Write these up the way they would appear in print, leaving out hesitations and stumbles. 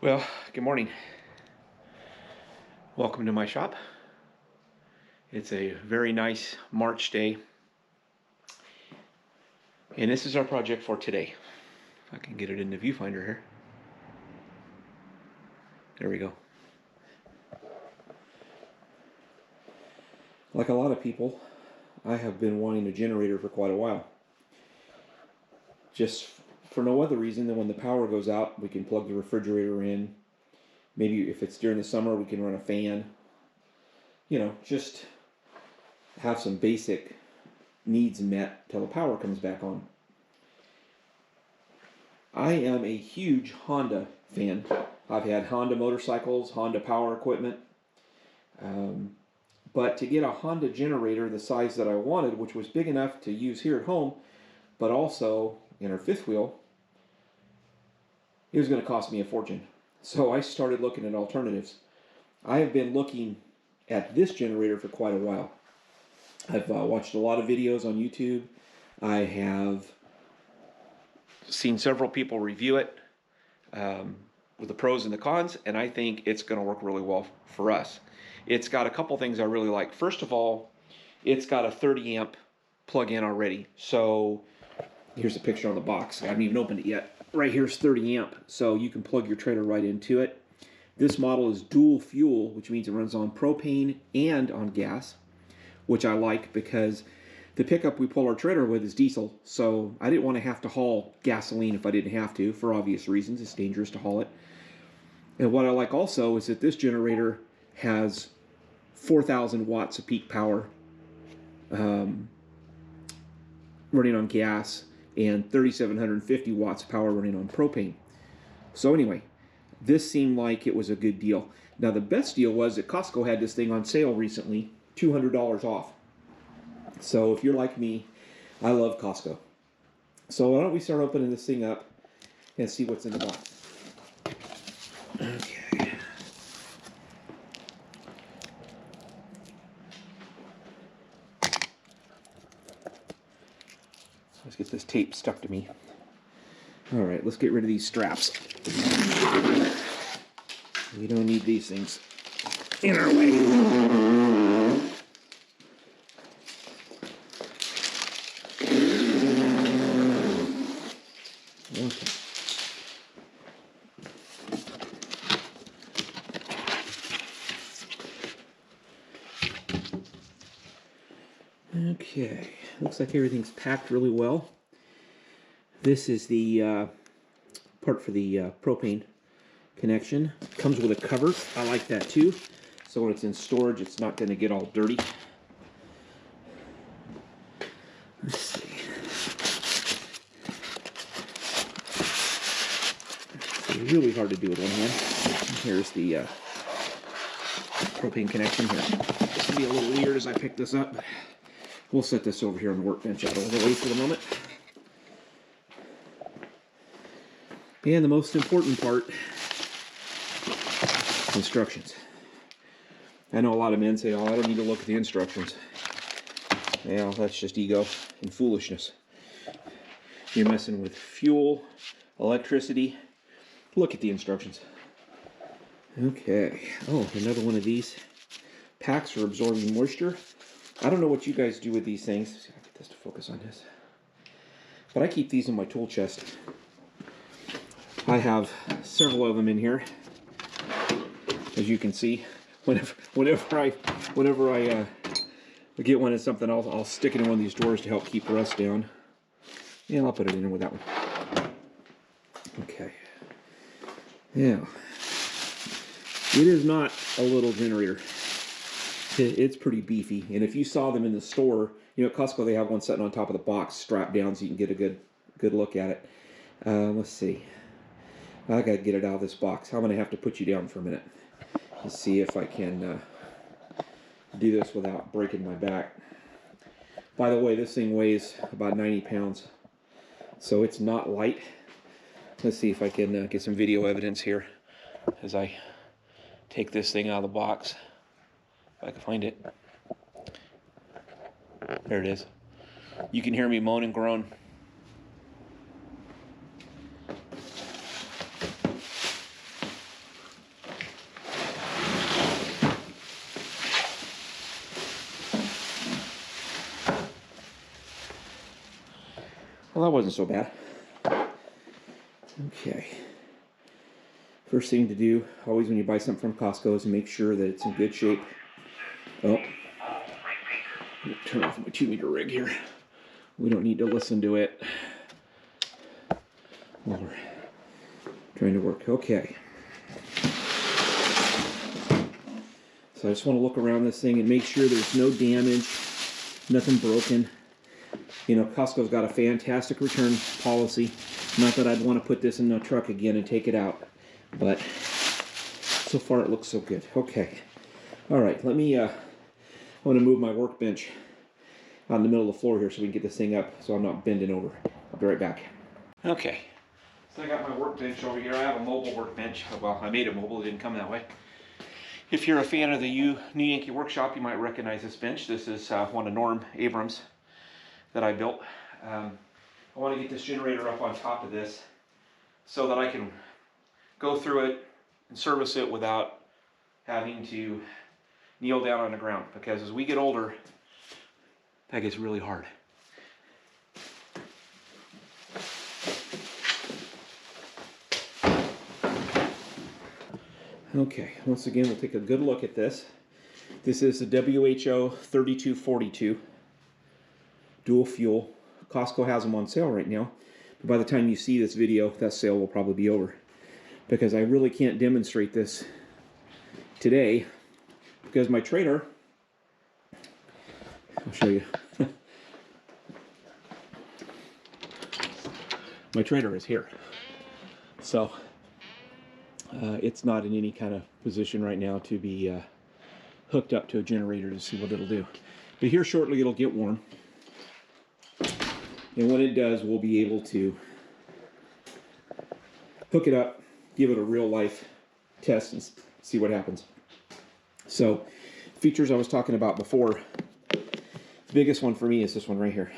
Well, good morning. Welcome to my shop. It's a very nice March day. And this is our project for today. If I can get it in the viewfinder here. There we go. Like a lot of people, I have been wanting a generator for quite a while. Just for no other reason than when the power goes out, we can plug the refrigerator in. Maybe if it's during the summer, we can run a fan. You know, just have some basic needs met till the power comes back on. I am a huge Honda fan. I've had Honda motorcycles, Honda power equipment. But to get a Honda generator the size that I wanted, which was big enough to use here at home, but also in our fifth wheel, it was going to cost me a fortune. So I started looking at alternatives. I have been looking at this generator for quite a while. I've watched a lot of videos on YouTube. I have seen several people review it with the pros and the cons, and I think it's going to work really well for us. It's got a couple things I really like. First of all, it's got a 30 amp plug-in already. So here's a picture on the box. I haven't even opened it yet. Right here's 30 amp, so you can plug your trailer right into it. This model is dual fuel, which means it runs on propane and on gas, which I like because the pickup we pull our trailer with is diesel, so I didn't want to have to haul gasoline if I didn't have to, for obvious reasons. It's dangerous to haul it. And what I like also is that this generator has 4,000 watts of peak power running on gas and 3,750 watts of power running on propane. So anyway, this seemed like it was a good deal. Now the best deal was that Costco had this thing on sale recently, $200 off. So if you're like me, I love Costco. So why don't we start opening this thing up and see what's in the box. Okay. Let's get this tape stuck to me. All right, let's get rid of these straps. We don't need these things in our way. Okay. Okay, looks like everything's packed really well. This is the part for the propane connection. It comes with a cover. I like that too. So when it's in storage, it's not going to get all dirty. Let's see. It's really hard to do with one hand. Here's the propane connection here. This will be a little weird as I pick this up, but we'll set this over here on the workbench out of the way for the moment. And the most important part, instructions. I know a lot of men say, oh, I don't need to look at the instructions. Yeah, that's just ego and foolishness. You're messing with fuel, electricity. Look at the instructions. Okay. Oh, another one of these packs for absorbing moisture. I don't know what you guys do with these things. Let's see if I can get this to focus on this. But I keep these in my tool chest. I have several of them in here, as you can see. Whenever I get one of something, I'll stick it in one of these drawers to help keep rust down. And I'll put it in with that one. Okay. Yeah. It is not a little generator. It's pretty beefy. And if you saw them in the store, you know, at Costco they have one sitting on top of the box, strapped down, so you can get a good look at it. Let's see. I gotta get it out of this box. I'm gonna have to put you down for a minute to see if I can do this without breaking my back. By the way, this thing weighs about 90 pounds, so it's not light. Let's see if I can get some video evidence here as I take this thing out of the box. If I can find it. There it is. You can hear me moan and groan. Well, that wasn't so bad. Okay. First thing to do, always when you buy something from Costco, is to make sure that it's in good shape. Oh. Turn off my 2-meter rig here. We don't need to listen to it while we're trying to work. Okay. So I just want to look around this thing and make sure there's no damage, nothing broken. You know, Costco's got a fantastic return policy. Not that I'd want to put this in the truck again and take it out, but so far it looks so good. Okay. All right, let me, I want to move my workbench out in the middle of the floor here so we can get this thing up so I'm not bending over. I'll be right back. Okay. So I got my workbench over here. I have a mobile workbench. Well, I made it mobile. It didn't come that way. If you're a fan of the New Yankee Workshop, you might recognize this bench. This is one of Norm Abrams that I built. I want to get this generator up on top of this so that I can go through it and service it without having to kneel down on the ground, because as we get older, that gets really hard. Okay, once again, we'll take a good look at this. This is the WH03242 Dual Fuel. Costco has them on sale right now. But by the time you see this video, that sale will probably be over, because I really can't demonstrate this today because my trailer, I'll show you. My trailer is here. So it's not in any kind of position right now to be hooked up to a generator to see what it'll do. But here shortly it'll get warm. And when it does, we'll be able to hook it up, give it a real life test and see what happens. So, features I was talking about before, the biggest one for me is this one right here.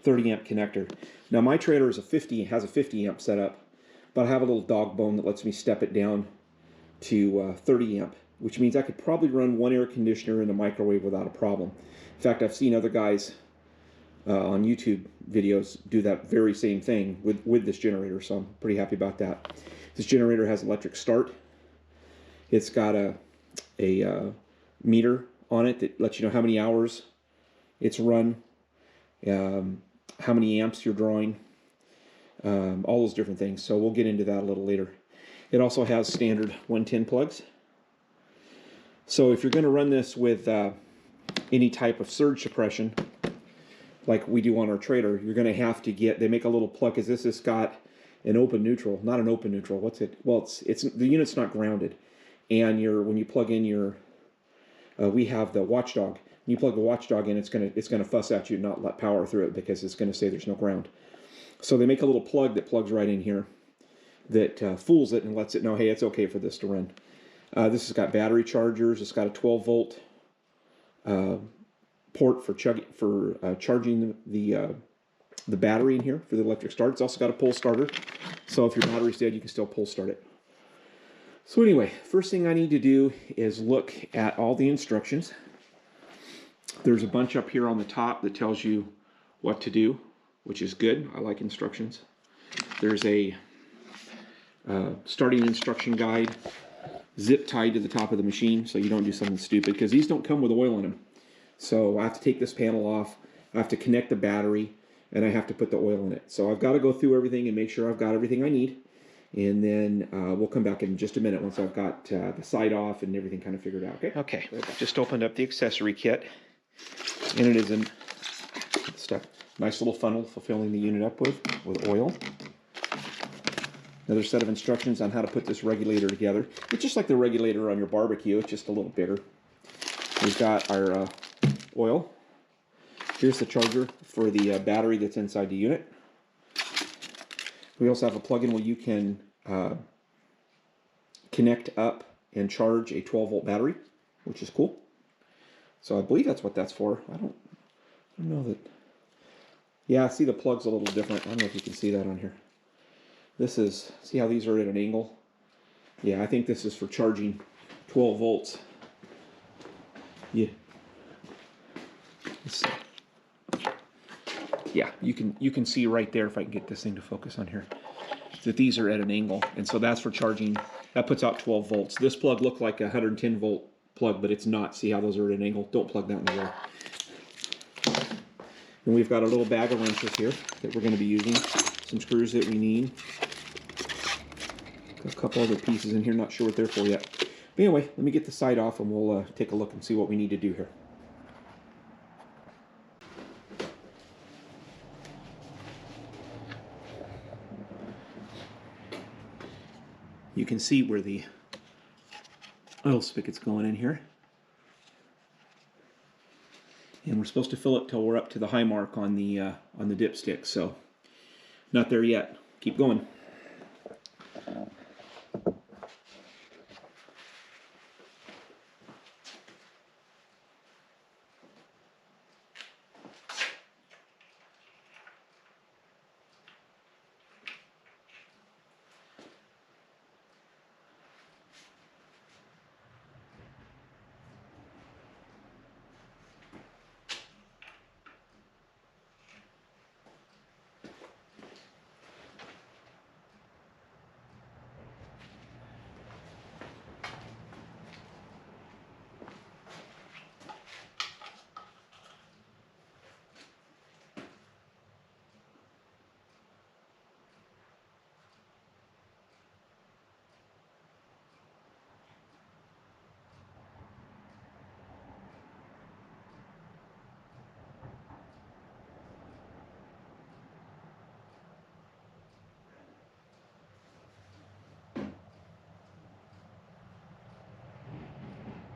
30 amp connector. Now my trailer is has a 50 amp setup, but I have a little dog bone that lets me step it down to 30 amp, which means I could probably run one air conditioner in a microwave without a problem. In fact, I've seen other guys on YouTube videos do that very same thing with this generator, so I'm pretty happy about that. This generator has electric start. It's got a meter on it that lets you know how many hours it's run, how many amps you're drawing, all those different things. So we'll get into that a little later. It also has standard 110 plugs. So if you're going to run this with any type of surge suppression, like we do on our trailer, you're going to have to get, they make a little plug, because this has got an open neutral, not an open neutral, what's it? Well, it's the unit's not grounded. And when you plug in your, we have the watchdog. When you plug the watchdog in, it's gonna fuss at you and not let power through it, because it's gonna say there's no ground. So they make a little plug that plugs right in here that fools it and lets it know, hey, it's okay for this to run. This has got battery chargers. It's got a 12 volt port for charging the battery in here for the electric start. It's also got a pull starter, so if your battery's dead, you can still pull start it. So anyway, first thing I need to do is look at all the instructions. There's a bunch up here on the top that tells you what to do, which is good. I like instructions. There's a starting instruction guide, zip tied to the top of the machine so you don't do something stupid, because these don't come with oil in them. So I have to take this panel off, I have to connect the battery, and I have to put the oil in it. So I've got to go through everything and make sure I've got everything I need. And then we'll come back in just a minute once I've got the side off and everything kind of figured out. Okay. Okay. Just opened up the accessory kit, and it is a nice little funnel for filling the unit up with oil. Another set of instructions on how to put this regulator together. It's just like the regulator on your barbecue. It's just a little bigger. We've got our oil. Here's the charger for the battery that's inside the unit. We also have a plug-in where you can connect up and charge a 12 volt battery, which is cool. So I believe that's what that's for. I don't know that. Yeah, see the plug's a little different. I don't know if you can see that on here. This is, see how these are at an angle? Yeah, I think this is for charging 12 volts. Yeah. Let's see. yeah, you can see right there, if I can get this thing to focus on here, that these are at an angle, and so that's for charging. That puts out 12 volts. This plug looked like a 110 volt plug, but it's not. See how those are at an angle? Don't plug that in the wall. And we've got a little bag of wrenches here that we're going to be using. Some screws that we need. Got a couple other pieces in here, not sure what they're for yet. But anyway, let me get the side off and we'll take a look and see what we need to do here. You can see where the oil spigot's going in here. And we're supposed to fill it till we're up to the high mark on the dipstick, so not there yet. Keep going.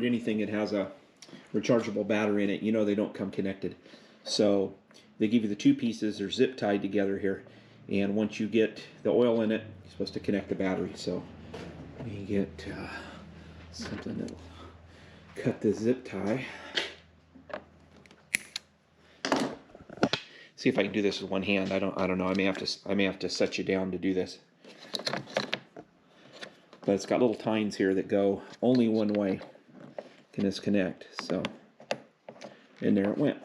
Anything that has a rechargeable battery in it, you know they don't come connected. So they give you the two pieces, they're zip tied together here, and once you get the oil in it, you're supposed to connect the battery. So let me get something that'll cut the zip tie. See if I can do this with one hand. I don't know. I may have to set you down to do this. But it's got little tines here that go only one way. Can disconnect, so, and there it went.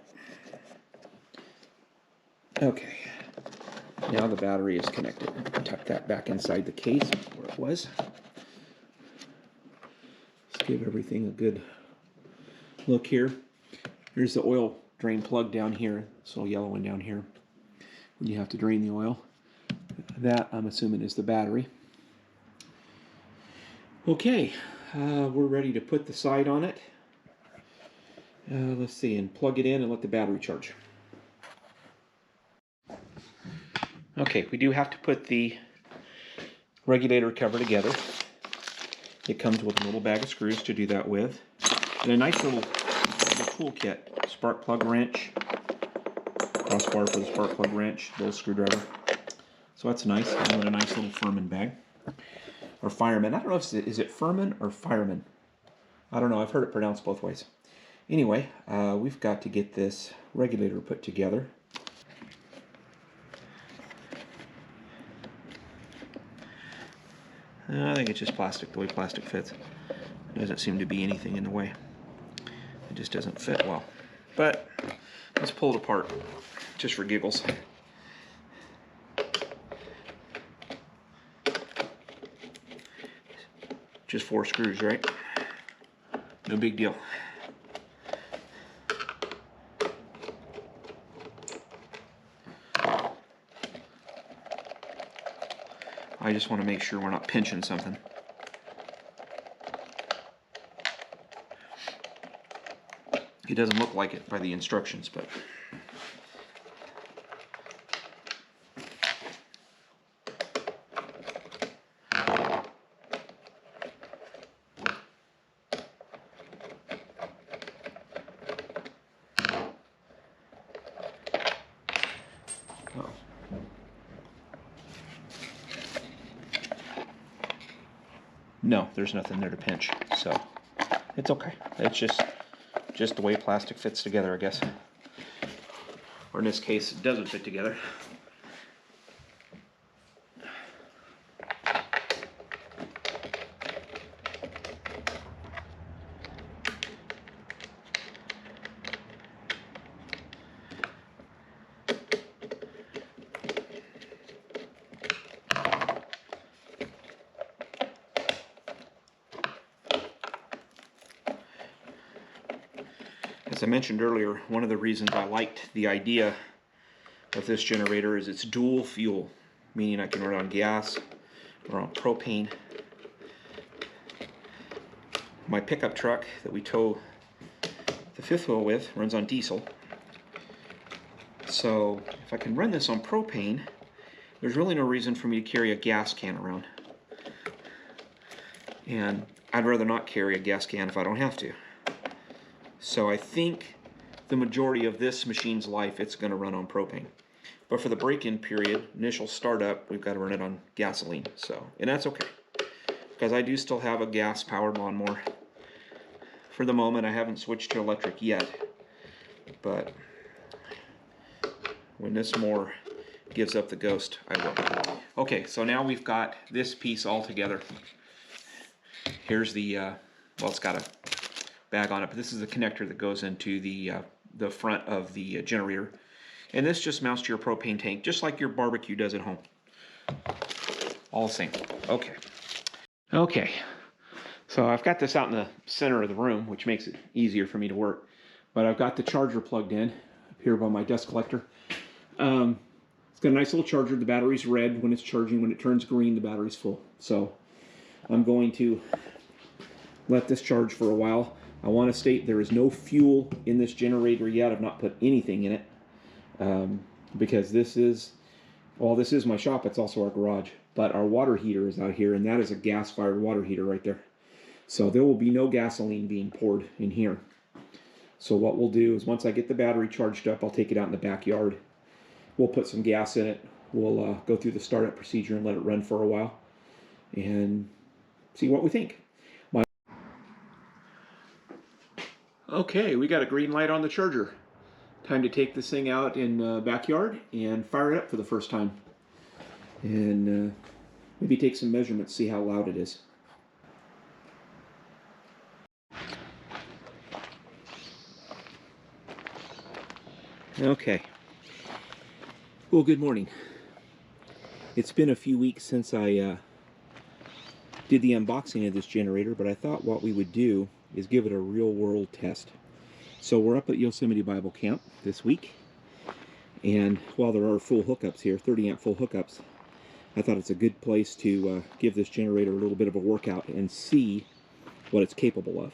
Okay, now the battery is connected. Tuck that back inside the case where it was. Let's give everything a good look here. Here's the oil drain plug down here, this little yellow one down here, when you have to drain the oil. That, I'm assuming, is the battery. Okay, we're ready to put the side on it. Let's see, and plug it in and let the battery charge. Okay, we do have to put the regulator cover together. It comes with a little bag of screws to do that with, and a nice little toolkit, spark plug wrench, crossbar for the spark plug wrench, little screwdriver. So that's nice, and a nice little FIRMAN bag. Or fireman. I don't know if is it FIRMAN or fireman. I don't know. I've heard it pronounced both ways. Anyway, we've got to get this regulator put together. I think it's just plastic, the way plastic fits. There doesn't seem to be anything in the way. It just doesn't fit well. But let's pull it apart, just for giggles. Just 4 screws, right? No big deal. I just want to make sure we're not pinching something. It doesn't look like it by the instructions, but no, there's nothing there to pinch, so it's okay. It's just the way plastic fits together, I guess. Or in this case, it doesn't fit together. As I mentioned earlier, one of the reasons I liked the idea of this generator is it's dual fuel, meaning I can run on gas or on propane. My pickup truck that we tow the fifth wheel with runs on diesel. So if I can run this on propane, there's really no reason for me to carry a gas can around. And I'd rather not carry a gas can if I don't have to. So I think the majority of this machine's life it's going to run on propane. But for the break-in period, initial startup, we've got to run it on gasoline. So, and that's okay, because I do still have a gas-powered lawnmower. For the moment, I haven't switched to electric yet, but when this mower gives up the ghost, I will. Okay, so now we've got this piece all together. Here's the, well, it's got a bag on it, but this is the connector that goes into the front of the generator. And this just mounts to your propane tank, just like your barbecue does at home. All the same. Okay. Okay. So I've got this out in the center of the room, which makes it easier for me to work. But I've got the charger plugged in up here by my dust collector. It's got a nice little charger. The battery's red when it's charging. When it turns green, the battery's full. So I'm going to let this charge for a while. I want to state there is no fuel in this generator yet. I've not put anything in it. Because this is my shop, it's also our garage, but our water heater is out here, and that is a gas-fired water heater right there. So there will be no gasoline being poured in here. So what we'll do is once I get the battery charged up, I'll take it out in the backyard. We'll put some gas in it. We'll go through the startup procedure and let it run for a while and see what we think. Okay, we got a green light on the charger. Time to take this thing out in the backyard and fire it up for the first time. And maybe take some measurements, see how loud it is. Okay. Well, good morning. It's been a few weeks since I did the unboxing of this generator, but I thought what we would do is give it a real-world test. So we're up at Yosemite Bible Camp this week, and while there are full hookups here, 30 amp full hookups, I thought it's a good place to give this generator a little bit of a workout and see what it's capable of.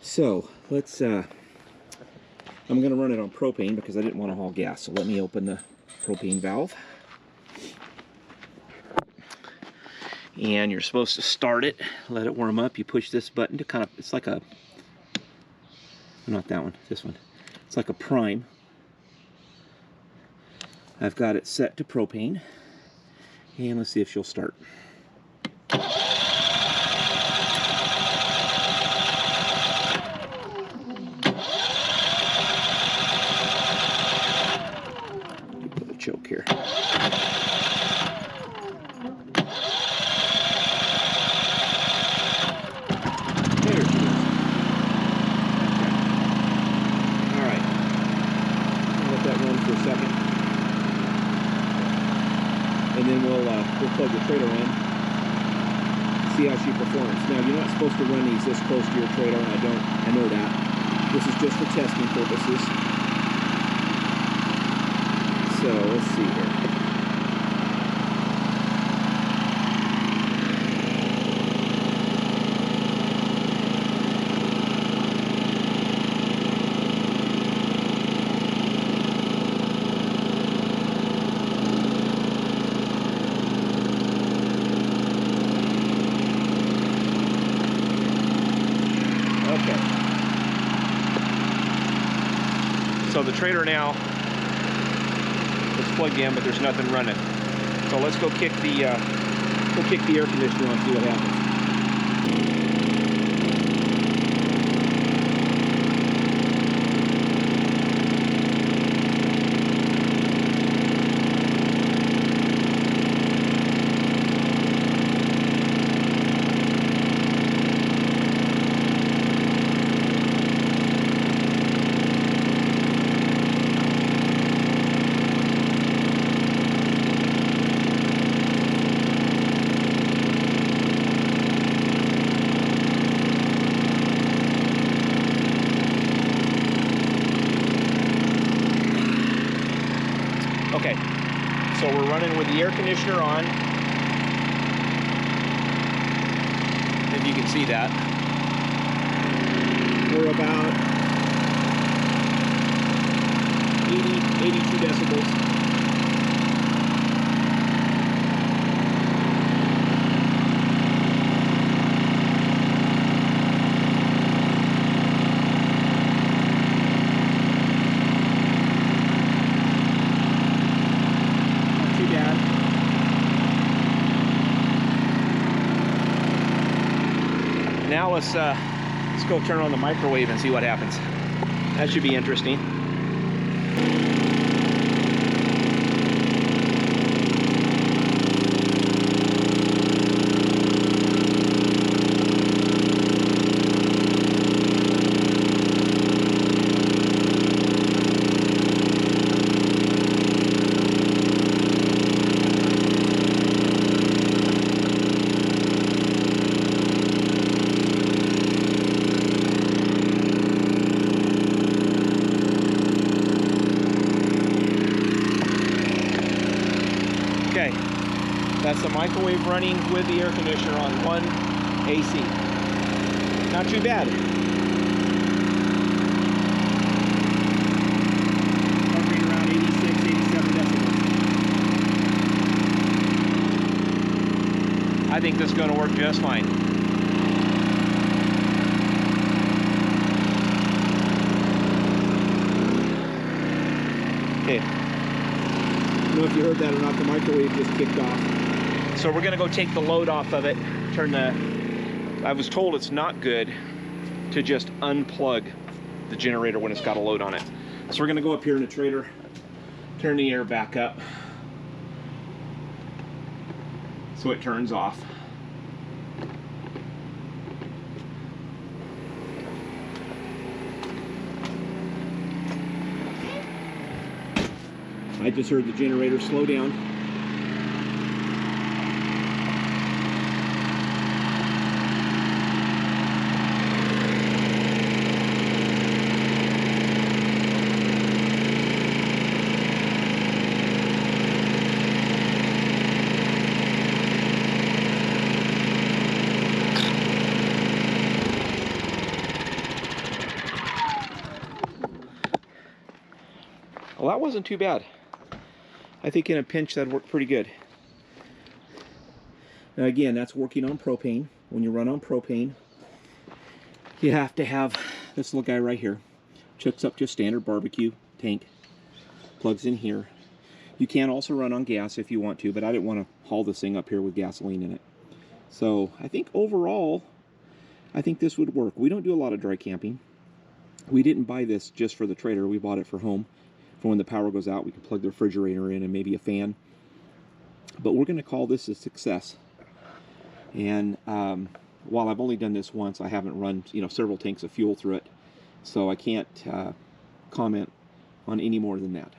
So let's, I'm going to run it on propane because I didn't want to haul gas, so let me open the propane valve. And you're supposed to start it, let it warm up. You push this button to kind of, it's like a, not that one, this one. It's like a prime. I've got it set to propane. And let's see if she'll start. Put a choke here. For a second, and then we'll plug the trailer in, see how she performs. Now you're not supposed to run these this close to your trailer, and I know that. This is just for testing purposes. So let's see here. So the trailer now is plugged in, but there's nothing running. So let's go kick the air conditioner on and see what happens. Okay, so we're running with the air conditioner on. If you can see that. We're about 82 decibels. Now let's go turn on the microwave and see what happens. That should be interesting. Okay, that's the microwave running with the air conditioner on 1 AC. Not too bad. Heart rate around 86, 87 decibels. I think this is going to work just fine. Okay. I don't know if you heard that or not, the microwave just kicked off. So we're gonna go take the load off of it, I was told it's not good to just unplug the generator when it's got a load on it. So we're gonna go up here in the trailer, turn the air back up so it turns off. I just heard the generator slow down. Well, that wasn't too bad. I think in a pinch that worked pretty good. Now again, that's working on propane. When you run on propane, you have to have this little guy right here. Hooks up to a standard barbecue tank. Plugs in here. You can also run on gas if you want to, but I didn't want to haul this thing up here with gasoline in it. So I think overall, I think this would work. We don't do a lot of dry camping. We didn't buy this just for the trailer. We bought it for home. For when the power goes out, we can plug the refrigerator in and maybe a fan. But we're going to call this a success. And while I've only done this once, I haven't run several tanks of fuel through it. So I can't comment on any more than that.